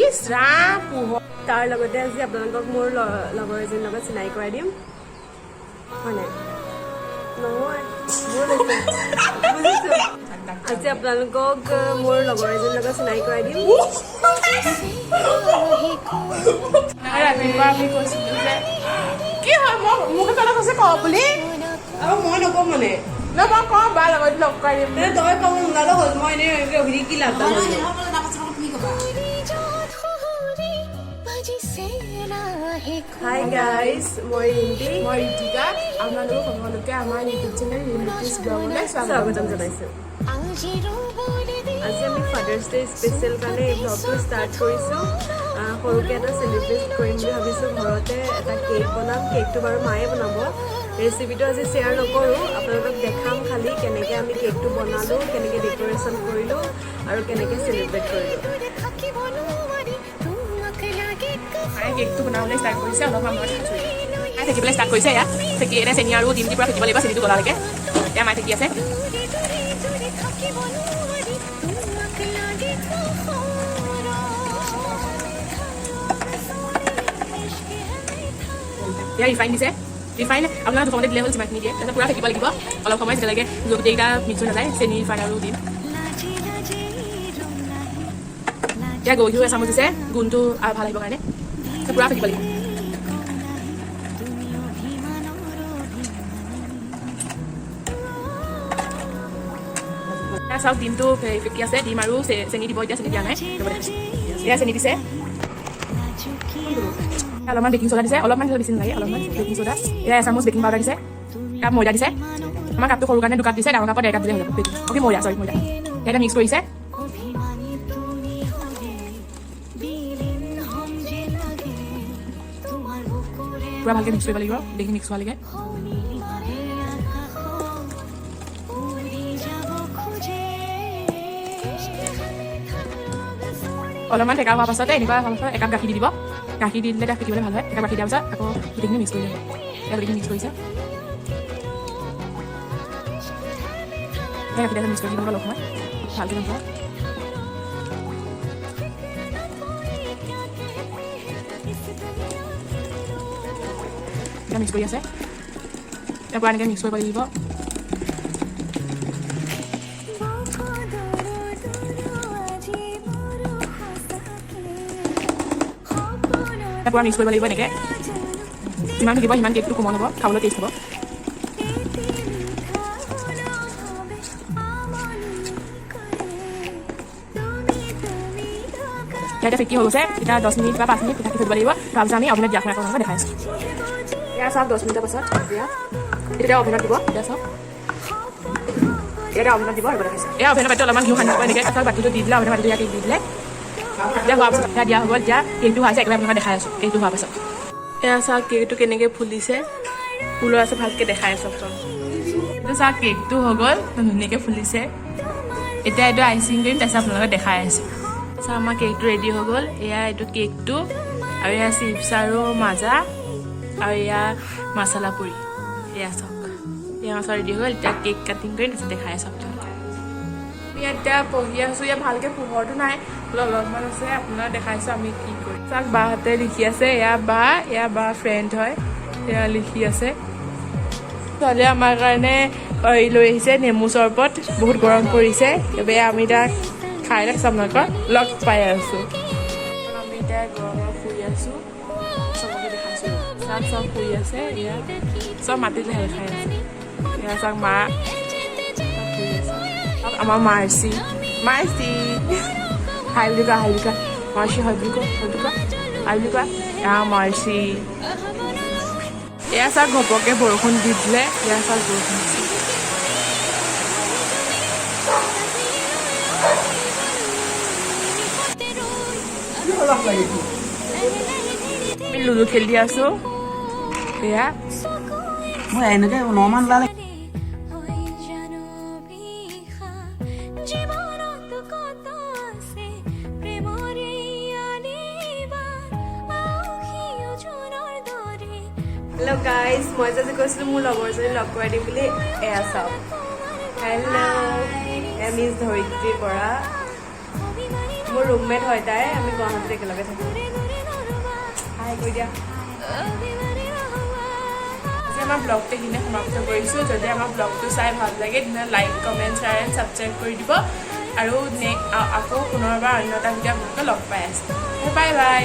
ইছ ৰাম পোহৰ তাৰ লগতে আজি আপোনালোকক মোৰ লগৰ এজনীৰ লগত চিনাকি কৰাই দিম হয় নাই নহয় আজি আপোনালোকক মোৰ লগৰ এজনীৰ লগত চিনাকি কৰাই দিম ৰাতিপুৱা আমি কৈছিলোঁ যে কি হয় মোক এটা কৈছে কওঁ বুলি আৰু মই নকওঁ মানে মই কওঁ বা লগত লগ কৰাই দিম তই ক'ব নোলালেও হ'ল মই এনেই অভিনয় কি লাভ হাই গাইজ মই ৰিম্পি মই ঋতিকা আপোনালোক সকলোকে আমাৰ ইউটিউব চেনেল ৰিম্পিজ ব্লগলৈ স্বাগতম জনাইছোঁ আজি আমি ফাদাৰ্ছ ডে স্পেচিয়েল কাৰণে এই ব্লগটো ষ্টাৰ্ট কৰিছোঁ সৰুকৈ এটা চেলিব্ৰেট কৰিম বুলি ভাবিছোঁ ঘৰতে এটা কেক বনাম কেকটো বাৰু মায়ে বনাব ৰেচিপিটো আজি শ্বেয়াৰ নকৰোঁ আপোনালোকক দেখাম খালি কেনেকৈ আমি কেকটো বনালোঁ কেনেকৈ ডেক'ৰেশ্যন কৰিলোঁ আৰু কেনেকৈ চেলিব্ৰেট কৰিলোঁ কেকটো বনাবলৈ ষ্টাৰ্ট কৰিছে অলপমান মই থাকিবলৈ ষ্টাৰ্ট কৰিছে এয়া থেকি এনে চেনি আৰু ডিমটিৰ পৰা থাকিব লাগিব চেনিটো গলালৈকে এতিয়া মায়ে থেকি আছে এয়া ৰিফাইন দিছে ৰিফাইন আপোনাৰ দুখনতে দিলে হ'ল যিমানখিনি দিয়ে তাৰপিছত পূৰা থাকিব লাগিব অলপ সময় যেতিয়ালৈকে গোটেইকেইটা মিক্স হৈ নাযায় চেনি ৰিফাইন আৰু দিম এতিয়া গৈ এচামুচ দিছে গুণটো ভাল আহিবৰ কাৰণে পূৰা থাকিব লাগিব চাওক ডিমটো ফেকি আছে ডিম আৰু চেনি দিব এতিয়া চেনি দিয়া নাই এয়া চেনি দিছে অলপমান বেকিং চ'ডা দিছে অলপমান বেছি নালাগে অলপমান বেকিং চ'ডা এয়া এচামুচ বেকিং পাউডাৰ দিছে কাপ ময়দা দিছে আমাৰ কাপটো সৰু কাৰণে 2 কাপ দিছে ডাঙৰ কাপত 1 কাপ দিলে হৈ যাব অ'কে ময়দা এতিয়া মিক্স কৰিছে পূৰা ভালকৈ মিক্স কৰিব লাগিব বেকিং মিক্স হোৱালৈকে অলপমান ঠেকা হোৱাৰ পাছতে এনেকুৱা হোৱাৰ পাছত 1 কাপ গাখীৰ দি দিব গাখীৰ দি দিলে তাক ফেটিবলৈ ভাল হয় 1 কাপ গাখীৰ দিয়াৰ পাছত আকৌ গোটেইখিনি মিক্স কৰি দিব গোটেইখিনি মিক্স কৰিছে গাখীৰ দিয়া মিক্স কৰি দিব অলপ সময় ভালকৈ দিব মিক্স কৰি আছে তাৰপৰা এনেকৈ মিক্স কৰিব লাগিব পূৰা মিক্স কৰিব লাগিব এনেকৈ যিমান থাকিব সিমান কেকটো কোমল হ'ব খাবলৈ টেষ্ট হ'ব এতিয়া ফেকি হৈ গৈছে এতিয়া 10 মিনিট বা 5 মিনিট ঢাকি থৈ দিব লাগিব তাৰপিছত আমি অভেনত দিয়া আকৌ দেখাই আছোঁ এতিয়া চাওক 10 মিনিটৰ পাছত এতিয়া অভেনত দিব এতিয়া চাওক এতিয়া অভেনত দিব আৰু দেখাইছোঁ এয়া অভেনৰ বাতিটো অলপমান ঘিউ সানি দিব এনেকৈ চাওক বাতিটো দি দিলে অভেনৰ বাতিটো ইয়াত দি দিলে এতিয়া হোৱাৰ পাছত এতিয়া দিয়া হ'ব এতিয়া কেকটো হোৱা আছে একেবাৰে আপোনাক দেখাই আছোঁ কেকটো হোৱাৰ পাছত এয়া চাওক কেকটো কেনেকৈ ফুলিছে ফুলৰ আছে ভালকৈ দেখাই আছোঁ এইটো চাওক কেকটো হৈ গ'ল ধুনীয়াকৈ ফুলিছে এতিয়া এইটো আইচিং কৰিম তাৰপিছত আপোনালোকক দেখাই আছোঁ চাওক আমাৰ কেকটো ৰেডি হৈ গ'ল এয়া এইটো কেকটো আৰু এয়া চিপছ আৰু মাজা আৰু এয়া মছলা পুৰি এয়া চাওক এয়া মাছৰ ৰেডি হৈ গ'ল এতিয়া কেক কাটিং কৰিম তাৰপিছত দেখাই আছোঁ আপোনালোকক ইয়াত এতিয়া পঢ়ি আছোঁ ইয়াত ভালকৈ পোহৰটো নাই অলপমান আছে আপোনাক দেখাইছোঁ আমি কি কৰিম চাওক বাহঁতে লিখি আছে এয়া বা ফ্ৰেণ্ড হয় এয়া লিখি আছে ছোৱালীয়ে আমাৰ কাৰণে লৈ আহিছে নেমু চৰবত বহুত গৰম পৰিছে এবাৰ আমি তাক খাই লাগ আপোনালোকৰ লগ পাই আছোঁ আমি এতিয়া গৰমত শুই আছোঁ চবকে দেখাইছোঁ চাওক চব শুই আছে এয়া চব মাটিত লাহে খাই আছে এয়া চাওক মা শুই আছে আমাৰ মাৰ্চি হাই বুলি কোৱা মাৰ্চি হয় বুলি কোৱা হাই বুলি কোৱা এয়া মাৰ্চি এয়া চাওক ঘপককৈ বৰষুণ দি দিলে এয়া চাওক বৰষুণ আমি লুডু খেলি আছোঁ এয়া মই এনেকৈ 9 মান ওলালে হেল্ল' গাইজ মই যে কৈছিলোঁ মোৰ লগৰজনী লগ কৰাই দিম বুলি এয়া চাওক হেল্ল' এম ইজ ধৰিত্ৰীৰ পৰা মোৰ ৰুমমেট হয় তাই আমি গুৱাহাটীত একেলগে থাকোঁ হাই কৈ দিয়া আজি আমাৰ ব্লগটো এইখিনিয়ে সমাপ্ত কৰিছোঁ যদি আমাৰ ব্লগটো চাই ভাল লাগে তেনে like comment share and subscribe কৰি দিব আৰু আকৌ পুনৰবাৰ অন্য এটা ভিডিঅ' আপোনালোকে লগ পাই আছোঁ বাই বাই